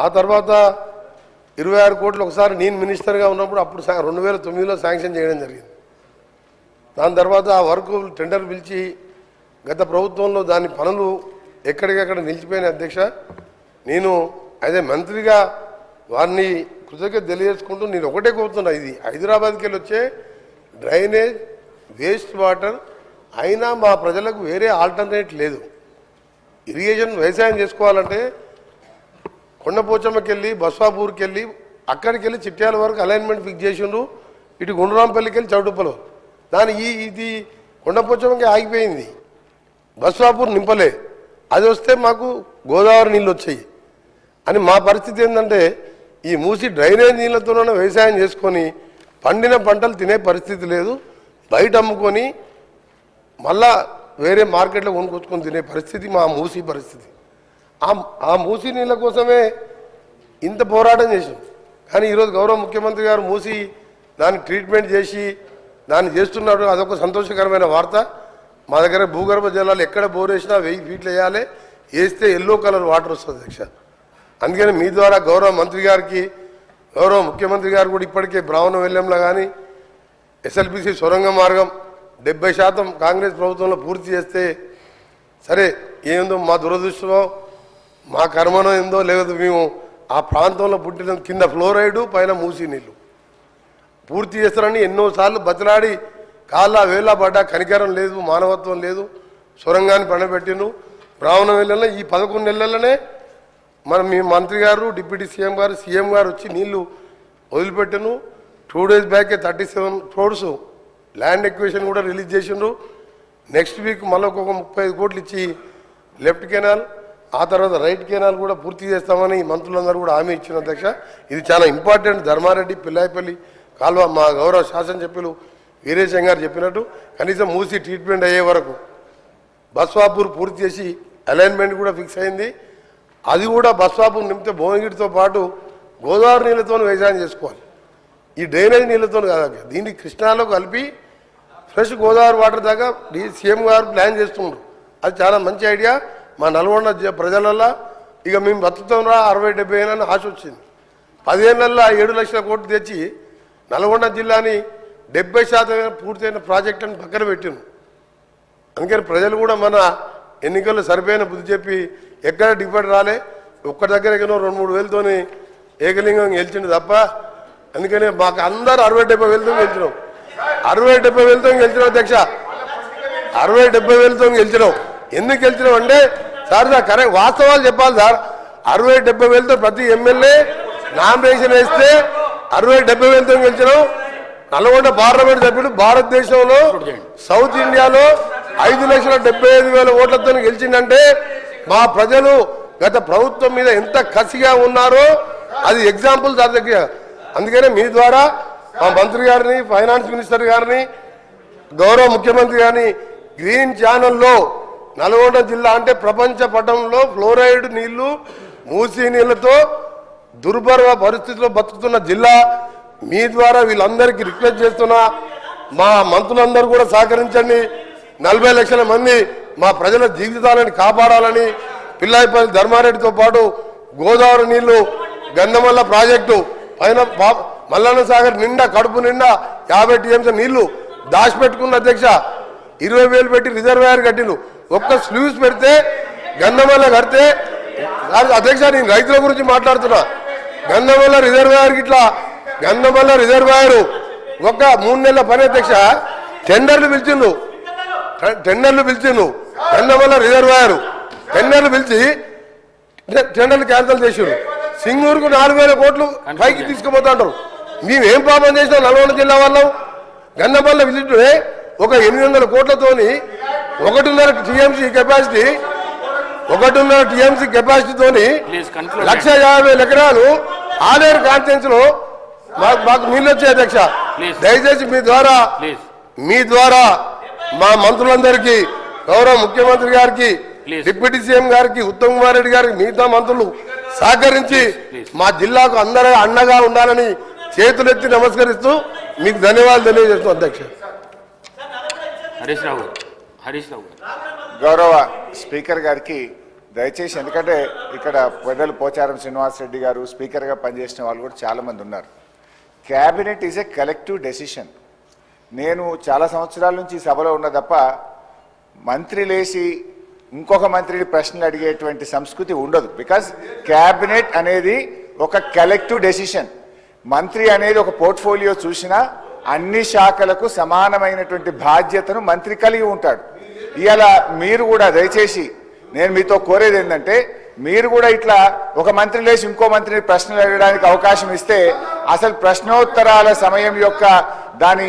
ఆ తర్వాత 26 కోట్లు ఒకసారి నేను మినిస్టర్గా ఉన్నప్పుడు అప్పుడు 2009లో శాంక్షన్ చేయడం జరిగింది. దాని తర్వాత ఆ వర్క్ టెండర్ పిలిచి గత ప్రభుత్వంలో దాని పనులు ఎక్కడికక్కడ నిలిచిపోయిన అధ్యక్ష. నేను అదే మంత్రిగా వారిని కృతజ్ఞత తెలియజేసుకుంటూ నేను ఒకటే కోరుతున్నా, ఇది హైదరాబాద్కి వెళ్ళి వచ్చే డ్రైనేజ్ వేస్ట్ వాటర్ అయినా మా ప్రజలకు వేరే ఆల్టర్నేట్ లేదు. ఇరిగేషన్ వ్యవసాయం చేసుకోవాలంటే కొండపోచమ్మకి వెళ్ళి బస్వాపూర్కి వెళ్ళి అక్కడికి వెళ్ళి చిట్యాల వరకు అలైన్మెంట్ ఫిక్స్ చేసిండ్రు. ఇటు గుండ్రాంపల్లికి వెళ్ళి చౌటుప్పలు దాని ఇది కొండపోచమ్మకి ఆగిపోయింది, బస్వాపూర్ నింపలే. అది వస్తే మాకు గోదావరి నీళ్ళు వచ్చాయి అని మా పరిస్థితి ఏంటంటే ఈ మూసి డ్రైనేజ్ నీళ్ళతోనే వ్యవసాయం చేసుకొని పండిన పంటలు తినే పరిస్థితి లేదు, బయట అమ్ముకొని మళ్ళా వేరే మార్కెట్లో కొనుక్కొచ్చుకొని తినే పరిస్థితి మా మూసి పరిస్థితి. ఆ మూసి నీళ్ళ కోసమే ఇంత పోరాటం చేసాం. కానీ ఈరోజు గౌరవ ముఖ్యమంత్రి గారు మూసి దాన్ని ట్రీట్మెంట్ చేసి దాన్ని చేస్తున్నాడు, అదొక సంతోషకరమైన వార్త. మా దగ్గర భూగర్భ జలాలు ఎక్కడ బోర్ వేసినా 1000 ఫీట్లు వేయాలి, వేస్తే ఎల్లో కలర్ వాటర్ వస్తుంది అధ్యక్ష. అందుకని మీ ద్వారా గౌరవ మంత్రి గారికి గౌరవ ముఖ్యమంత్రి గారు కూడా ఇప్పటికే బ్రాహ్మణ వెల్లంలో కానీ ఎస్ఎల్బిసి సొరంగ మార్గం 70% కాంగ్రెస్ ప్రభుత్వంలో పూర్తి చేస్తే సరే, ఏందో మా దురదృష్టమో మా కర్మనో ఏందో లేదు, మేము ఆ ప్రాంతంలో పుట్టిన కింద ఫ్లోరైడు పైన మూసి నీళ్ళు పూర్తి చేస్తారని ఎన్నోసార్లు బతిలాడి కాళ్ళ వేళ్ళ పడ్డా కనికరం లేదు, మానవత్వం లేదు. సొరంగాన్ని పండబెట్టిను బ్రాహ్మణ వెల్లంలో ఈ 11 నెలలనే మీ మంత్రి గారు డిప్యూటీ సీఎం గారు వచ్చి నీళ్లు వదిలిపెట్టను. 2 డేస్ బ్యాకే 37 crores ల్యాండ్ ఎక్విజిషన్ కూడా రిలీజ్ చేసిండ్రు. నెక్స్ట్ వీక్ మళ్ళీ ఒక 35 కోట్లు ఇచ్చి లెఫ్ట్ కెనాల్ ఆ తర్వాత రైట్ కెనాల్ కూడా పూర్తి చేస్తామని మంత్రులందరూ కూడా హామీ ఇచ్చిన అధ్యక్ష. ఇది చాలా ఇంపార్టెంట్. ధర్మారెడ్డి పిల్లాయిపల్లి కాలువ మా గౌరవ శాసనసభ్యులు వీరేశం గారు చెప్పినట్టు కనీసం మూసి ట్రీట్మెంట్ అయ్యే వరకు బస్వాపూర్ పూర్తి చేసి అలైన్మెంట్ కూడా ఫిక్స్ అయింది. అది కూడా బస్వాపూర్ నింపితే భువనగిరితో పాటు గోదావరి నీళ్ళతో వ్యవసాయం చేసుకోవాలి, ఈ డ్రైనేజ్ నీళ్ళతో కాదు. దీన్ని కృష్ణాలో కలిపి ఫ్రెష్ గోదావరి వాటర్ దాకా సీఎం గారు ప్లాన్ చేస్తుండ్రు. అది చాలా మంచి ఐడియా. మా నల్గొండ ప్రజలల్లో ఇక మేము బతుకుతాం రా 60-70 ఏళ్ళని ఆశ వచ్చింది. 10 ఏళ్ళల్లో 7 లక్షల కోట్లు తెచ్చి నల్గొండ జిల్లాని 70% పూర్తయిన ప్రాజెక్ట్ అని పక్కన పెట్టిను. అందుకని ప్రజలు కూడా మన ఎన్నికల్లో సరిపోయిన బుద్ధి చెప్పి ఎక్కడ డిఫెక్ట్ రాలే, ఒక్క దగ్గర 2-3 వేలతోని ఏకలింగం గెలిచిండు తప్ప. అందుకని మాకు అందరూ 60-70 వేలతో గెలిచినాం, 60-70 వేలతో గెలిచినాం అధ్యక్ష, 60-70 వేలతో గెలిచినాం. ఎందుకు గెలిచినాం అంటే సార్ కరెక్ట్ వాస్తవాలు చెప్పాలి సార్. 60-70 వేలతో ప్రతి ఎమ్మెల్యే నామినేషన్ వేస్తే 60-70 వేలతో గెలిచినాం. నల్గొండ పార్లమెంట్ సభ్యుడు భారతదేశంలో సౌత్ ఇండియాలో 5,75,000 ఓట్లతో గెలిచిందంటే మా ప్రజలు గత ప్రభుత్వం మీద ఎంత కసిగా ఉన్నారో అది ఎగ్జాంపుల్ సార్ దగ్గర. అందుకనే మీ ద్వారా మా మంత్రి గారిని ఫైనాన్స్ మినిస్టర్ గారిని గౌరవ ముఖ్యమంత్రి గారిని గ్రీన్ ఛానల్లో నల్గొండ జిల్లా అంటే ప్రపంచ పటంలో ఫ్లోరైడ్ నీళ్లు మూసీ నీళ్లతో దుర్భర పరిస్థితిలో బతుకుతున్న జిల్లా. మీ ద్వారా వీళ్ళందరికీ రిక్వెస్ట్ చేస్తున్నా, మా మంత్రులందరూ కూడా సహకరించండి. 40 లక్షల మంది మా ప్రజల జీవితాలను కాపాడాలని పిల్లాయిపల్లి ధర్మారెడ్డితో పాటు గోదావరి నీళ్లు గంధమల్ల ప్రాజెక్టు పైన మల్లన్న సాగర్ నిండా కడుపు నిండా 50 TMC నీళ్లు దాచిపెట్టుకున్న అధ్యక్ష. 20,000 పెట్టి రిజర్వాయర్ కట్టిండు. ఒక్క స్లూస్ పెడితే గంధమల్ల కడితే అధ్యక్ష, నేను రైతుల గురించి మాట్లాడుతున్నా. గంధమల్ల రిజర్వాయర్ ఇట్లా గంధమల్ల రిజర్వాయర్ ఒక 3 నెలల పని అధ్యక్ష. టెండర్లు పిలిచిండు గంధమల్ల రిజర్వాయర్ టెండర్లు పిలిచి టెండర్లు క్యాన్సిల్ చేసిండు. సింగూరుకు 4,000 కోట్లు పైకి తీసుకుపోతుంటారు. మేమేం పాపం చేసినాం నల్గొండ జిల్లా వాళ్ళం? గంధమల్ల విజిట్ ఒక 800 కోట్లతోని 1.5 TMC కెపాసిటీ 1.5 TMC కెపాసిటీతోని 1,50,000 ఎకరాలు ఆలేరు కాన్స్టిట్యుయెన్సీ లో మాకు నీళ్ళు వచ్చాయి అధ్యక్ష. దయచేసి మీ ద్వారా మా మంత్రులందరికీ గౌరవ ముఖ్యమంత్రి గారికి డిప్యూటీ సీఎం గారికి ఉత్తమ్ కుమార్ రెడ్డి గారికి మిగతా మంత్రులు సహకరించి మా జిల్లాకు అందరూ అండగా ఉండాలని చేతులెత్తి నమస్కరిస్తూ మీకు ధన్యవాదాలు తెలియజేస్తున్నాం అధ్యక్ష. హరీష్ రావు గౌరవ స్పీకర్ గారికి దయచేసి, ఎందుకంటే ఇక్కడ పెద్దలు పోచారం శ్రీనివాసరెడ్డి గారు స్పీకర్గా పనిచేసిన వాళ్ళు కూడా చాలామంది ఉన్నారు. Cabinet is a collective decision. నేను చాలా సంవత్సరాల నుంచి ఈ సభలో ఉన్న తప్ప మంత్రి లేచి ఇంకొక మంత్రిని ప్రశ్నలు అడిగేటువంటి సంస్కృతి ఉండదు. బికాజ్ క్యాబినెట్ అనేది ఒక కలెక్టివ్ డెసిషన్. మంత్రి అనేది ఒక పోర్ట్ఫోలియో చూసినా అన్ని శాఖలకు సమానమైనటువంటి బాధ్యతను మంత్రి కలిగి ఉంటాడు. ఇవాళ మీరు కూడా దయచేసి నేను మీతో కోరేది ఏంటంటే, మీరు కూడా ఇట్లా ఒక మంత్రి లేచి ఇంకో మంత్రిని ప్రశ్నలు అడగడానికి అవకాశం ఇస్తే అసలు ప్రశ్నోత్తరాల సమయం యొక్క దాని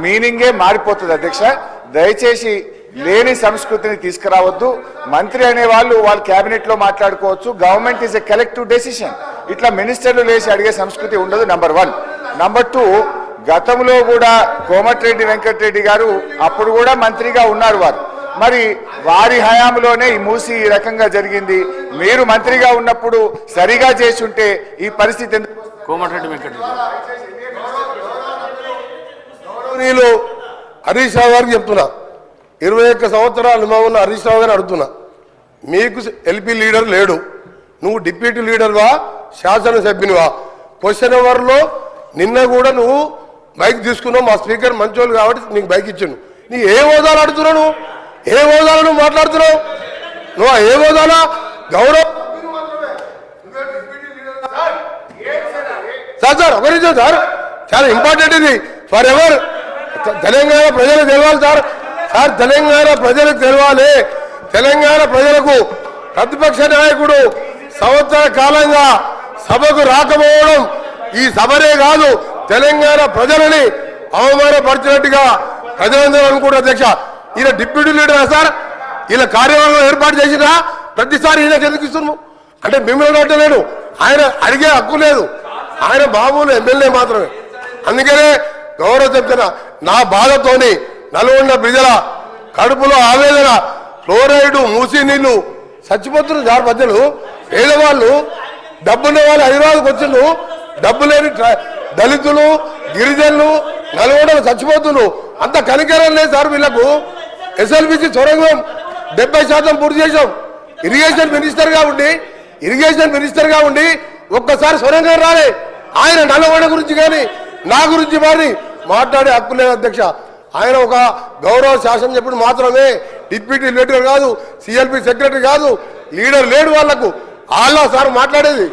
మీనింగే మారిపోతుంది. అధ్యక్ష, దయచేసి లేని సంస్కృతిని తీసుకురావద్దు. మంత్రి అనే వాళ్ళు క్యాబినెట్ లో మాట్లాడుకోవచ్చు. Government is a collective decision. ఇట్లా మినిస్టర్లు లేచి అడిగే సంస్కృతి ఉండదు. నంబర్ 1. నంబర్ 2, గతంలో కూడా కోమటిరెడ్డి వెంకటరెడ్డి గారు అప్పుడు కూడా మంత్రిగా ఉన్నారు. మరి వారి హయాంలోనే ఈ మూసి ఈ రకంగా జరిగింది. మీరు మంత్రిగా ఉన్నప్పుడు సరిగా చేసి ఉంటే ఈ పరిస్థితి ఎందుకు? కోమటిరెడ్డి వెంకటరెడ్డి హరీష్ రావు గారికి చెప్తున్నా, 21 సంవత్సరాలు అనుభవం ఉన్న హరీష్ రావు గారిని అడుగుతున్నా, మీకు ఎల్పీ లీడర్ లేడు, నువ్వు డిప్యూటీ లీడర్వా శాసనసభ్యునివా? క్వశ్చన్ అవర్లో నిన్న కూడా నువ్వు బైక్ తీసుకున్నావు, మా స్పీకర్ మంచోళ్ళు కాబట్టి నీకు బైక్ ఇచ్చాను. నీ ఏ హోదాలు అడుగుతున్నావు? నువ్వు ఏ హోదాలో నువ్వు మాట్లాడుతున్నావు? నువ్వు ఏ హోదాలో గౌరవం? సార్ ఒక నిమిషం సార్, చాలా ఇంపార్టెంట్ ఇది ఫర్ ఎవర్. తెలంగాణ ప్రజలకు తెలవాలి సార్. తెలంగాణ ప్రజలకు తెలవాలి. తెలంగాణ ప్రజలకు ప్రతిపక్ష నాయకుడు సంవత్సర కాలంగా సభకు రాకపోవడం ఈ సభనే కాదు, తెలంగాణ ప్రజలని అవమానపరిచినట్టుగా ప్రజలందరూ అనుకుంటారు. అధ్యక్ష, ఈయన డిప్యూటీ లీడరా సార్? ఈయన కార్యవర్గం ఏర్పాటు చేసినా ప్రతిసారి ఈయన గెలిపిస్తున్నాము అంటే మిమ్మల్ని అడ్డలేడు. ఆయన అడిగే హక్కు లేదు. ఆయన మామూలు ఎమ్మెల్యే మాత్రమే. అందుకనే గౌరవ చెప్తున్నా, నా బాధతోని నల్గొండ ప్రజల కడుపులో ఆవేదన, ఫ్లోరైడ్ మూసీ నీళ్లు చచ్చిపోతున్నారు సార్. ప్రజలు పేదవాళ్ళు, డబ్బున్న వాళ్ళు హైదరాబాద్కి వచ్చిండ్రు, డబ్బు లేని దళితులు గిరిజనులు నల్గొండలు చచ్చిపోతున్నారు. అంత కనికరం లేదు సార్ వీళ్లకు. ఎస్ఎల్బిసి సొరంగం 70% పూర్తి చేసాం. ఇరిగేషన్ మినిస్టర్గా ఉండి ఒక్కసారి సొరంగం రాలే. ఆయన నల్గొండ గురించి కానీ నా గురించి మరి మాట్లాడే హక్కు లేదు అధ్యక్ష. ఆయన ఒక గౌరవ శాసనం చెప్పుడు మాత్రమే, డిప్యూటీ లీడర్ కాదు, సిఎల్పి సెక్రటరీ కాదు, లీడర్ లేడు. వాళ్లకు వాళ్ళ సార్ మాట్లాడేది.